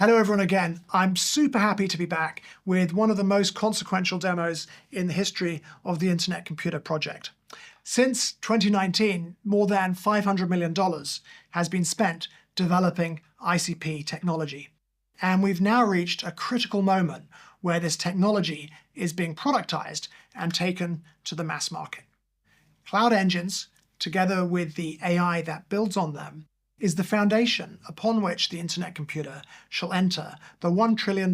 Hello everyone again. I'm super happy to be back with one of the most consequential demos in the history of the Internet Computer Project. Since 2019, more than $500 million has been spent developing ICP technology. And we've now reached a critical moment where this technology is being productized and taken to the mass market. Cloud engines, together with the AI that builds on them, is the foundation upon which the Internet Computer shall enter the $1 trillion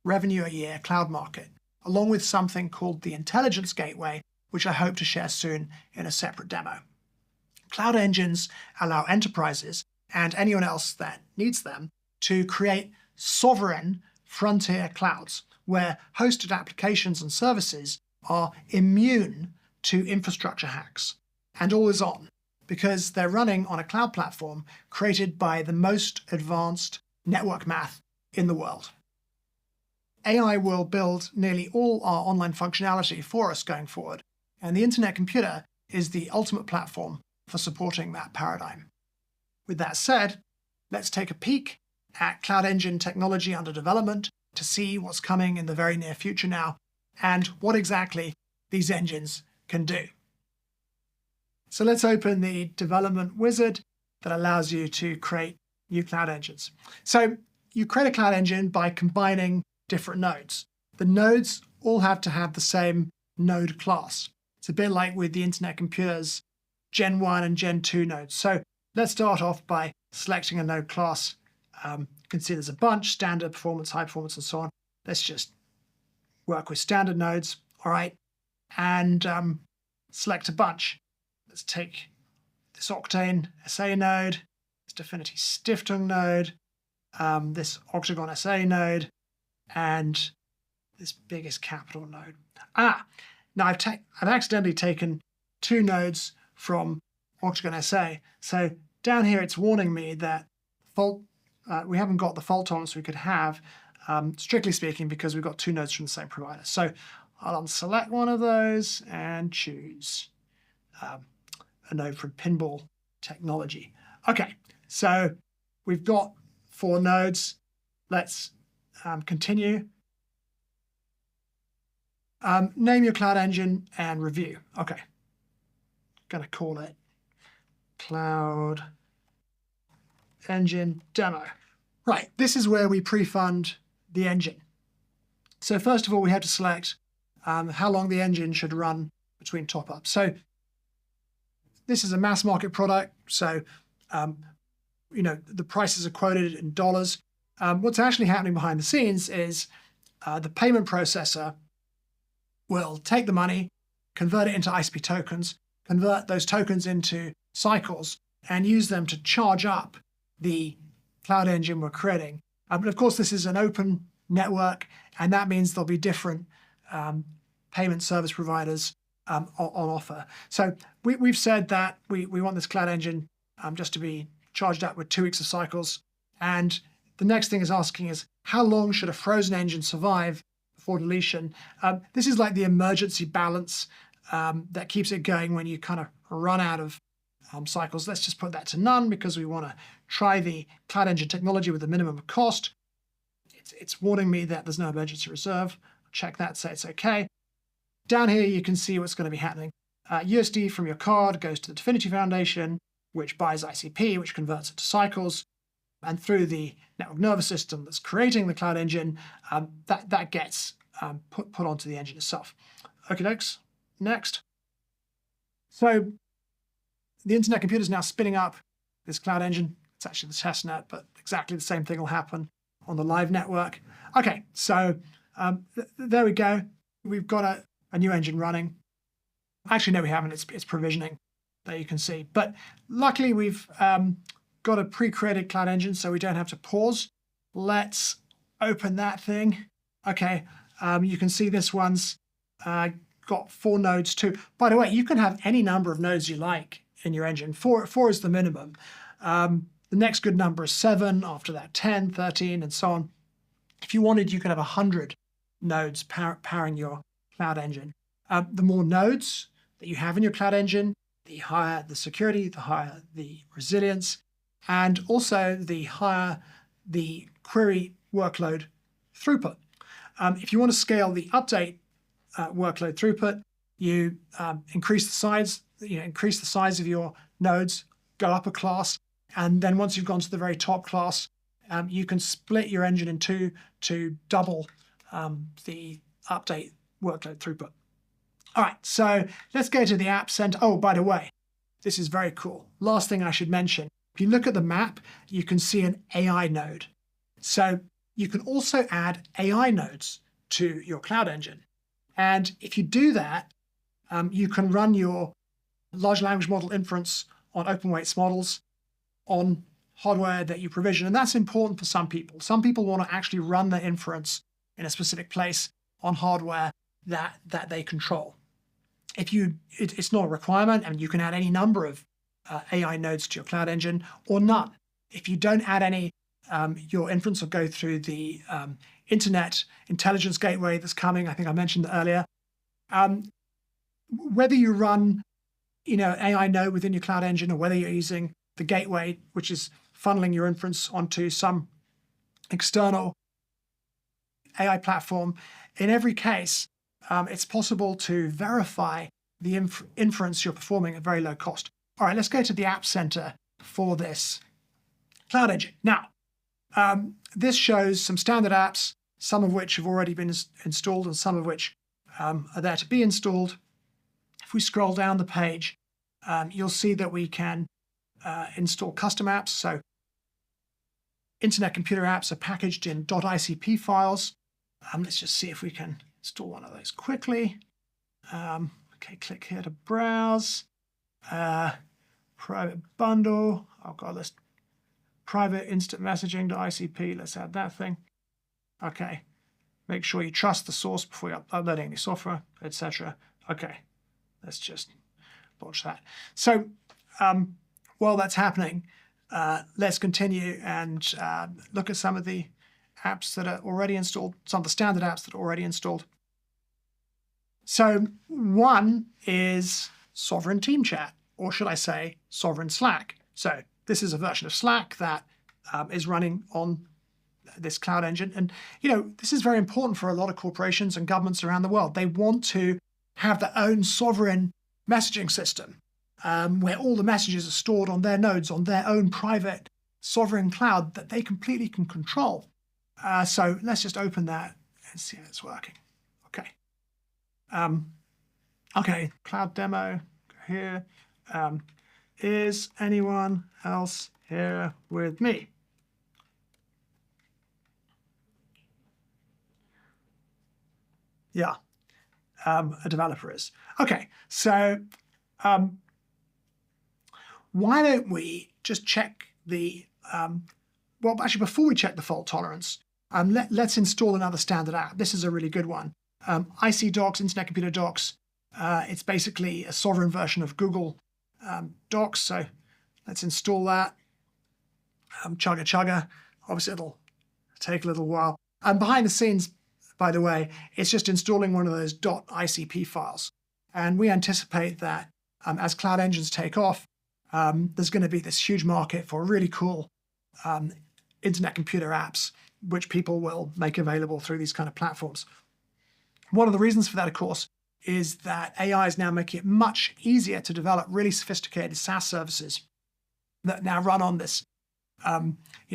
revenue a year cloud market, along with something called the Intelligence Gateway, which I hope to share soon in a separate demo. Cloud engines allow enterprises and anyone else that needs them to create sovereign frontier clouds, where hosted applications and services are immune to infrastructure hacks and always on, because they're running on a cloud platform created by the most advanced network math in the world. AI will build nearly all our online functionality for us going forward, and the Internet Computer is the ultimate platform for supporting that paradigm. With that said, let's take a peek at Cloud Engine technology under development to see what's coming in the very near future now and what exactly these engines can do. So let's open the development wizard that allows you to create new cloud engines. So you create a cloud engine by combining different nodes. The nodes all have to have the same node class. It's a bit like with the Internet Computer's Gen 1 and Gen 2 nodes. So let's start off by selecting a node class. You can see there's a bunch: standard, performance, high performance, and so on. Let's just work with standard nodes, all right, and select a bunch. Let's take this Octane SA node, this Dfinity Stiftung node, this Octagon SA node, and this biggest Capital node. Now I've accidentally taken two nodes from Octagon SA. So down here it's warning me that we haven't got the fault tolerance we could have, strictly speaking, because we've got two nodes from the same provider. So I'll unselect one of those and choose a node from Pinball Technology. Okay, so we've got 4 nodes. Let's continue. Name your cloud engine and review. Okay, going to call it Cloud Engine Demo. Right, this is where we pre-fund the engine. So first of all, we have to select how long the engine should run between top-ups. So this is a mass market product, so the prices are quoted in dollars. What's actually happening behind the scenes is the payment processor will take the money, convert it into ICP tokens, convert those tokens into cycles, and use them to charge up the cloud engine we're creating. But of course, this is an open network, and that means there'll be different payment service providers on offer. So we've said that we want this cloud engine just to be charged up with 2 weeks of cycles. And the next thing is asking is, how long should a frozen engine survive before deletion? This is like the emergency balance that keeps it going when you kind of run out of cycles. Let's just put that to none because we want to try the cloud engine technology with the minimum cost. It's warning me that there's no emergency reserve. Check that, say it's okay. Down here, you can see what's going to be happening. USD from your card goes to the Dfinity Foundation, which buys ICP, which converts it to cycles, and through the network nervous system that's creating the cloud engine, that gets put onto the engine itself. Okay, next. So the Internet Computer is now spinning up this cloud engine. It's actually the test net, but exactly the same thing will happen on the live network. Okay, so there we go. We've got a new engine running. Actually, no, we haven't. It's provisioning, there you can see. But luckily, we've got a pre-created cloud engine, so we don't have to pause. Let's open that thing. Okay, you can see this one's got 4 nodes too. By the way, you can have any number of nodes you like in your engine. 4 is the minimum. The next good number is 7, after that 10, 13, and so on. If you wanted, you could have 100 nodes powering your cloud engine. The more nodes that you have in your cloud engine, the higher the security, the higher the resilience, and also the higher the query workload throughput. If you want to scale the update workload throughput, you increase the size of your nodes, go up a class, and then once you've gone to the very top class, you can split your engine in two to double the update workload throughput. All right, so let's go to the App Center. Oh, by the way, this is very cool. Last thing I should mention, if you look at the map, you can see an AI node. So you can also add AI nodes to your Cloud Engine. And if you do that, you can run your large language model inference on open weights models on hardware that you provision. And that's important for some people. Some people want to actually run the inference in a specific place on hardware that they control. It's not a requirement, and you can add any number of AI nodes to your Cloud Engine or none. If you don't add any, your inference will go through the Internet Intelligence Gateway that's coming. I think I mentioned that earlier. Whether you run AI node within your Cloud Engine or whether you're using the gateway, which is funneling your inference onto some external AI platform, in every case, it's possible to verify the inference you're performing at very low cost. All right, let's go to the App Center for this Cloud Engine. Now, this shows some standard apps, some of which have already been installed and some of which are there to be installed. If we scroll down the page, you'll see that we can install custom apps. So Internet Computer apps are packaged in .icp files. Let's just see if we can install one of those quickly. Okay, click here to browse. Private bundle. Oh God, let's private instant messaging.icp. Let's add that thing. Okay. Make sure you trust the source before you're uploading any software, etc. Okay. Let's just launch that. So while that's happening, let's continue and look at some of the apps that are already installed, some of the standard apps that are already installed. So one is Sovereign Team Chat, or should I say Sovereign Slack. So this is a version of Slack that is running on this Cloud Engine. And, this is very important for a lot of corporations and governments around the world. They want to have their own sovereign messaging system where all the messages are stored on their nodes, on their own private sovereign cloud that they completely can control. So let's just open that and see how it's working. Okay. Okay, Cloud Demo, go here. Is anyone else here with me? Yeah, a developer is. Okay, so why don't we just check the, well, actually, before we check the fault tolerance, let's install another standard app. This is a really good one. IC Docs, Internet Computer Docs. It's basically a sovereign version of Google Docs. So let's install that. Chugga chugga. Obviously, it'll take a little while. And behind the scenes, by the way, it's just installing one of those .icp files. And we anticipate that as cloud engines take off, there's going to be this huge market for really cool internet computer apps, which people will make available through these kind of platforms. One of the reasons for that, of course, is that AI is now making it much easier to develop really sophisticated SaaS services that now run on this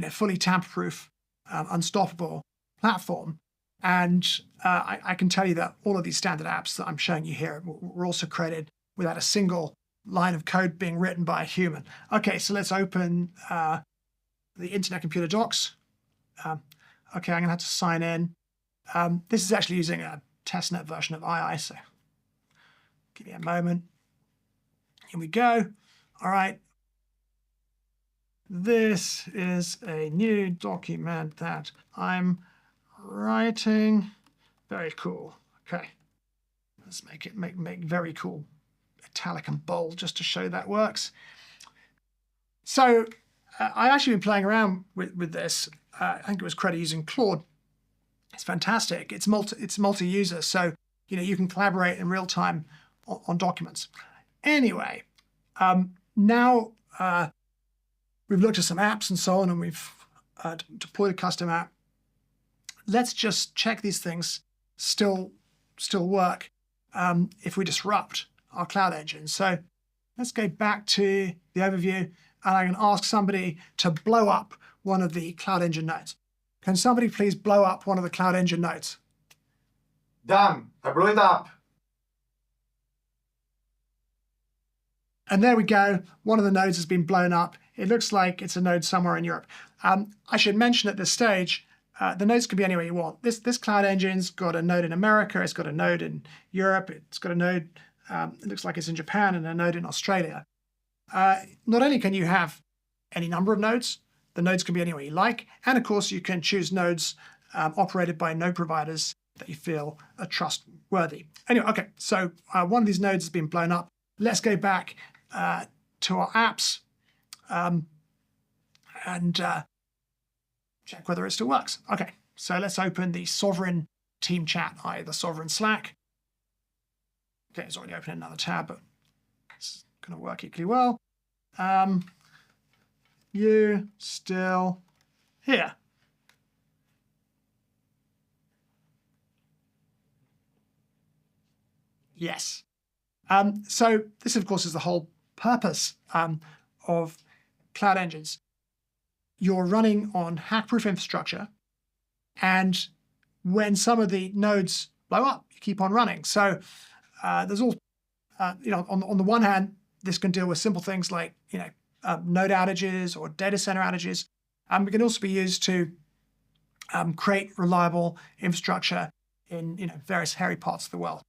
fully tamper-proof, unstoppable platform. And I can tell you that all of these standard apps that I'm showing you here were also created without a single line of code being written by a human. Okay, so let's open the Internet Computer Docs. Okay, I'm going to have to sign in. This is actually using a testnet version of II, so give me a moment. Here we go. All right. This is a new document that I'm writing. Very cool. Okay. Let's make it make very cool italic and bold just to show that works. So I've actually been playing around with this. I think it was created using Claude. It's fantastic. It's multi-user, so you can collaborate in real time on documents. Anyway, now we've looked at some apps and so on, and we've deployed a custom app. let's just check these things still work if we disrupt our Cloud Engine. So let's go back to the overview, and I can ask somebody to blow up one of the Cloud Engine nodes. Can somebody please blow up one of the Cloud Engine nodes? Done. I blew it up. And there we go. One of the nodes has been blown up. It looks like it's a node somewhere in Europe. I should mention at this stage, the nodes can be anywhere you want. This Cloud Engine's got a node in America. It's got a node in Europe. It's got a node, it looks like it's in Japan, and a node in Australia. Not only can you have any number of nodes, the nodes can be anywhere you like. And of course, you can choose nodes operated by node providers that you feel are trustworthy. Anyway, okay, so one of these nodes has been blown up. Let's go back to our apps and check whether it still works. Okay, so let's open the Sovereign team chat, i.e. the Sovereign Slack. Okay, it's already opened another tab, but it's going to work equally well. You still here? Yes. So this, of course, is the whole purpose of Cloud Engines. You're running on hack-proof infrastructure, and when some of the nodes blow up, you keep on running. So there's all, on the one hand, this can deal with simple things like node outages or data center outages. It can also be used to create reliable infrastructure in various hairy parts of the world.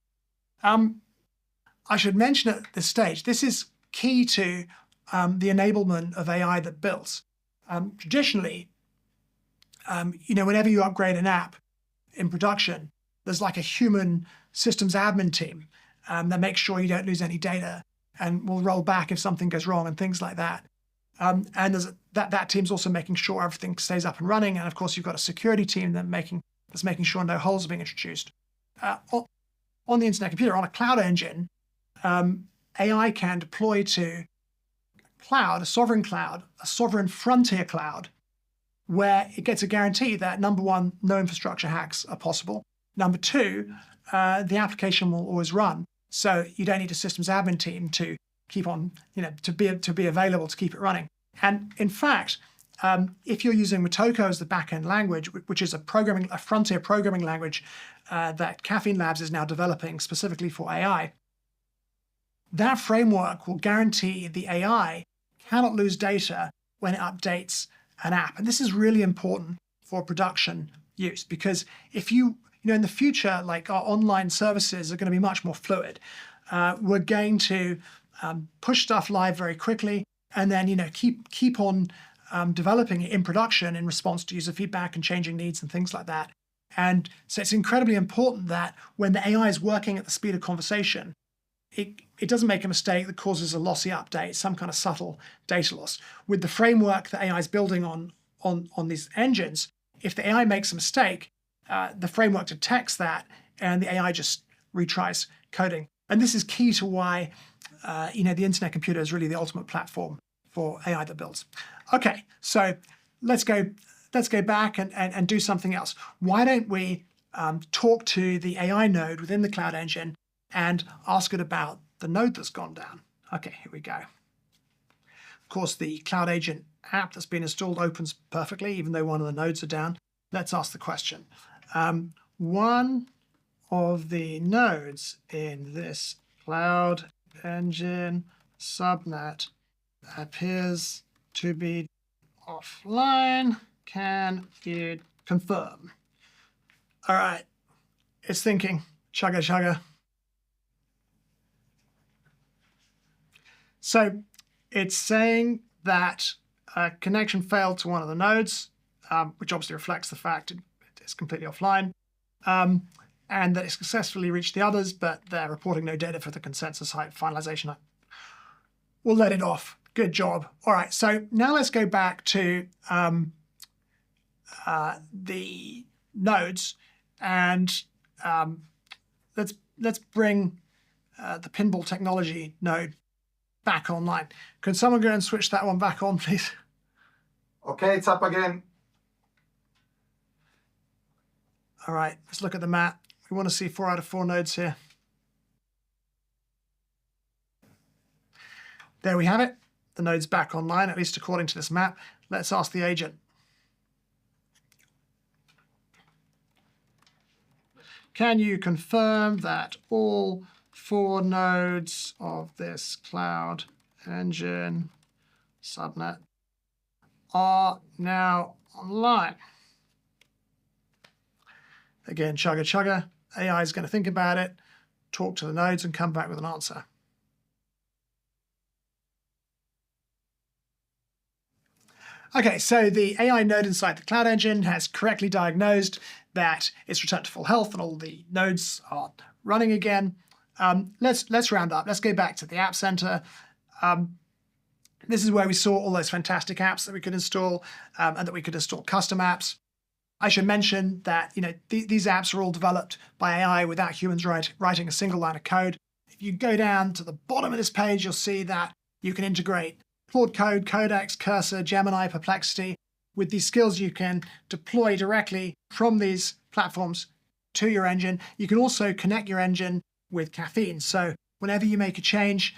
I should mention at this stage, this is key to the enablement of AI that builds. Traditionally, whenever you upgrade an app in production, there's like a human systems admin team that makes sure you don't lose any data and will roll back if something goes wrong and things like that. And there's that team's also making sure everything stays up and running. And of course, you've got a security team that's making sure no holes are being introduced. On the Internet Computer, on a Cloud Engine, AI can deploy to cloud, a sovereign frontier cloud, where it gets a guarantee that, number one, no infrastructure hacks are possible. Number two, the application will always run. So you don't need a systems admin team to keep on, to be available to keep it running. And in fact, if you're using Motoko as the backend language, which is a frontier programming language that Caffeine Labs is now developing specifically for AI, that framework will guarantee the AI cannot lose data when it updates an app. And this is really important for production use, because if in the future, like our online services are going to be much more fluid. We're going to push stuff live very quickly, and then keep on developing it in production in response to user feedback and changing needs and things like that. And so it's incredibly important that when the AI is working at the speed of conversation, it doesn't make a mistake that causes a lossy update, some kind of subtle data loss. With the framework that AI is building on these engines, if the AI makes a mistake, the framework detects that, and the AI just retries coding. And this is key to why the Internet Computer is really the ultimate platform for AI that builds. Okay, so let's go back and do something else. Why don't we talk to the AI node within the Cloud Engine and ask it about the node that's gone down? Okay, here we go. Of course, the Cloud Agent app that's been installed opens perfectly, even though one of the nodes are down. Let's ask the question. One of the nodes in this Cloud Engine subnet appears to be offline. Can you confirm? All right, it's thinking. Chugga, chugga. So it's saying that a connection failed to one of the nodes, which obviously reflects the fact it is completely offline, and that it successfully reached the others, but they're reporting no data for the consensus height finalization. We'll let it off. Good job. All right, so now let's go back to the nodes, and let's bring the Pinball Technology node back online. Can someone go and switch that one back on, please? Okay, it's up again. All right, let's look at the map. We want to see 4 out of 4 nodes here. There we have it. The node's back online, at least according to this map. Let's ask the agent. Can you confirm that all 4 nodes of this Cloud Engine subnet are now online? Again, chugga chugga. AI is going to think about it, talk to the nodes, and come back with an answer. Okay, so the AI node inside the Cloud Engine has correctly diagnosed that it's returned to full health and all the nodes are running again. Let's round up. Let's go back to the App Center. This is where we saw all those fantastic apps that we could install and that we could install custom apps. I should mention that these apps are all developed by AI without humans writing a single line of code. If you go down to the bottom of this page, you'll see that you can integrate Claude Code, Codex, Cursor, Gemini, Perplexity. With these skills, you can deploy directly from these platforms to your engine. You can also connect your engine with Caffeine. So whenever you make a change,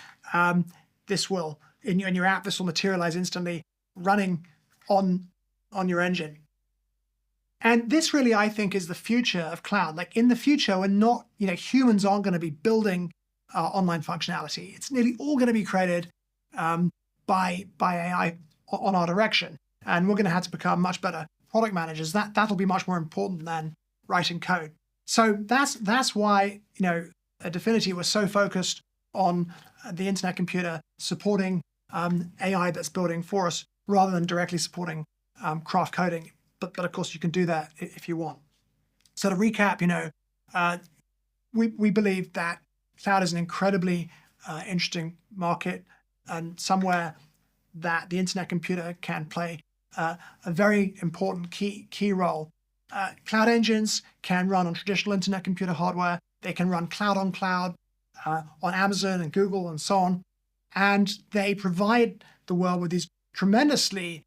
this will, in your app, this will materialize instantly running on your engine. And this really, I think, is the future of cloud. Like in the future, we're not, humans aren't going to be building online functionality. It's nearly all going to be created by AI on our direction. And we're going to have to become much better product managers. That'll be much more important than writing code. So that's why, Dfinity was so focused on the Internet Computer supporting AI that's building for us rather than directly supporting craft coding. But of course, you can do that if you want. So to recap, we believe that cloud is an incredibly interesting market and somewhere that the Internet Computer can play a very important key role. Cloud engines can run on traditional Internet Computer hardware. They can run cloud on cloud on Amazon and Google and so on. And they provide the world with these tremendously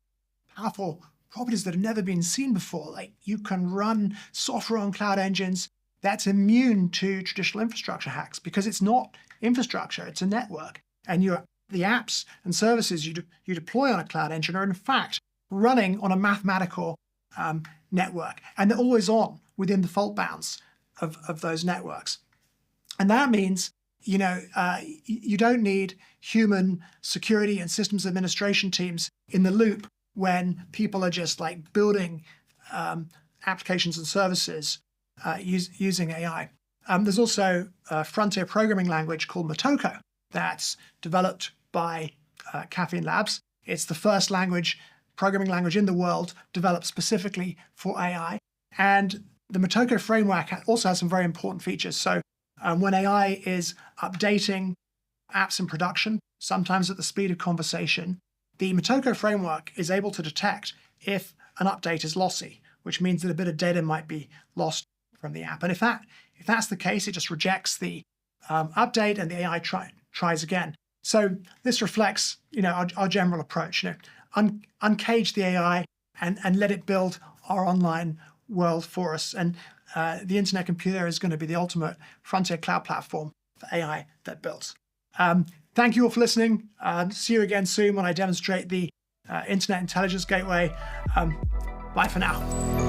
powerful properties that have never been seen before. Like you can run software on cloud engines that's immune to traditional infrastructure hacks because it's not infrastructure, it's a network. And the apps and services you deploy on a cloud engine are in fact running on a mathematical network, and they're always on within the fault bounds of those networks. And that means you don't need human security and systems administration teams in the loop when people are just like building applications and services using AI. There's also a frontier programming language called Motoko that's developed by Caffeine Labs. It's the first programming language in the world developed specifically for AI. And the Motoko framework also has some very important features. So when AI is updating apps in production, sometimes at the speed of conversation, the Motoko framework is able to detect if an update is lossy, which means that a bit of data might be lost from the app. And if that's the case, it just rejects the update and the AI tries again. So this reflects, our general approach. Uncage the AI and let it build our online world for us. And the Internet Computer is going to be the ultimate frontier cloud platform for AI that builds. Thank you all for listening. See you again soon when I demonstrate the Internet Intelligence Gateway. Bye for now.